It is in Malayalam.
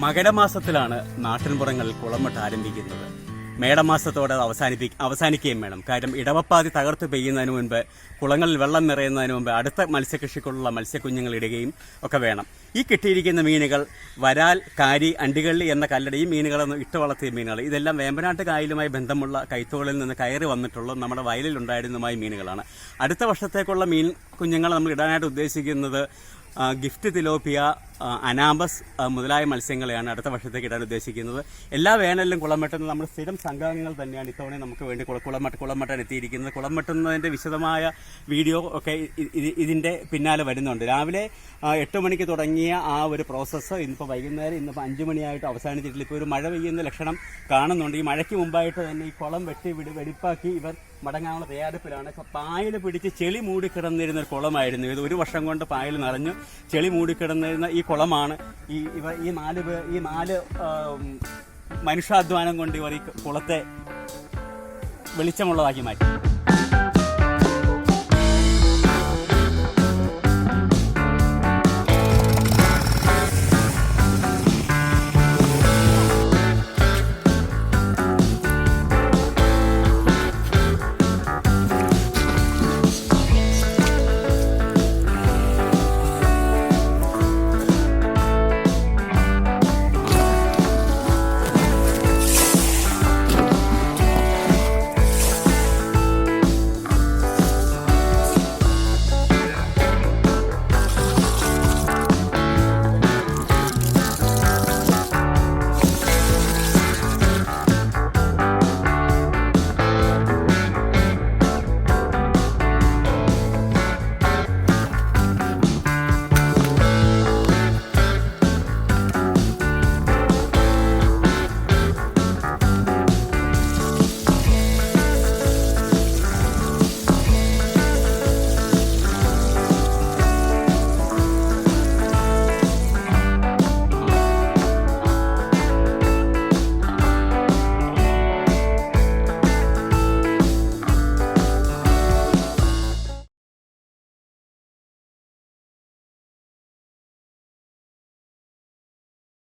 മകരമാസത്തിലാണ് നാട്ടിൻപുറങ്ങളിൽ കുളമെട്ട് ആരംഭിക്കുന്നത്. മേടമാസത്തോടെ അവസാനിക്കുകയും വേണം. കാര്യം ഇടവപ്പാതി തകർത്ത് പെയ്യുന്നതിന് മുൻപ്, കുളങ്ങളിൽ വെള്ളം നിറയുന്നതിന് മുമ്പ് അടുത്ത മത്സ്യകൃഷിക്കുള്ള മത്സ്യക്കുഞ്ഞുങ്ങൾ ഇടുകയും ഒക്കെ വേണം. ഈ കിട്ടിയിരിക്കുന്ന മീനുകൾ വരാൽ, കാരി, അണ്ടികള്ളി എന്ന കല്ലട, ഈ മീനുകളൊന്നും ഇട്ട് വളർത്തിയ മീനുകൾ, ഇതെല്ലാം വേമ്പനാട്ട് കായലുമായി ബന്ധമുള്ള കൈത്തോളിൽ നിന്ന് കയറി വന്നിട്ടുള്ള നമ്മുടെ വയലിൽ ഉണ്ടായിരുന്നതുമായ മീനുകളാണ്. അടുത്ത വർഷത്തേക്കുള്ള മീൻ കുഞ്ഞുങ്ങൾ നമ്മൾ ഇടാനായിട്ട് ഉദ്ദേശിക്കുന്നത് ഗിഫ്റ്റ് തിലോപ്പിയ, അനാബസ് മുതലായ മത്സ്യങ്ങളെയാണ് അടുത്ത വർഷത്തേക്ക് ഇടാൻ ഉദ്ദേശിക്കുന്നത്. എല്ലാ വേനലിലും കുളം വെട്ടുന്നത് നമ്മുടെ സ്ഥിരം സംഘാംഗങ്ങൾ തന്നെയാണ് ഇത്തവണ നമുക്ക് വേണ്ടി കുളം വെട്ടാൻ എത്തിയിരിക്കുന്നത്. കുളം വെട്ടുന്നതിൻ്റെ വിശദമായ വീഡിയോ ഒക്കെ ഇതിൻ്റെ പിന്നാലെ വരുന്നുണ്ട്. രാവിലെ 8 മണിക്ക് തുടങ്ങിയ ആ ഒരു പ്രോസസ്സ് ഇന്നിപ്പോൾ വൈകുന്നേരം 5 മണിയായിട്ട് അവസാനിച്ചിട്ടില്ല. ഇപ്പോൾ ഒരു മഴ പെയ്യുന്ന ലക്ഷണം കാണുന്നുണ്ട്. ഈ മഴയ്ക്ക് മുമ്പായിട്ട് തന്നെ ഈ കുളം വെടിപ്പാക്കി ഇവർ മടങ്ങാനുള്ള തയ്യാറെടുപ്പിലാണ്. ഇപ്പോൾ പായൽ പിടിച്ച് ചെളി മൂടിക്കിടന്നിരുന്ന ഒരു കുളമായിരുന്നു ഇത്. ഒരു വർഷം കൊണ്ട് പായൽ നിറഞ്ഞു ചെളി മൂടിക്കിടന്നിരുന്ന ഈ കുളമാണ് ഈ നാല് മനുഷ്യാധ്വാനം കൊണ്ട് ഇവർ ഈ കുളത്തെ വെളിച്ചമുള്ളതാക്കി മാറ്റി.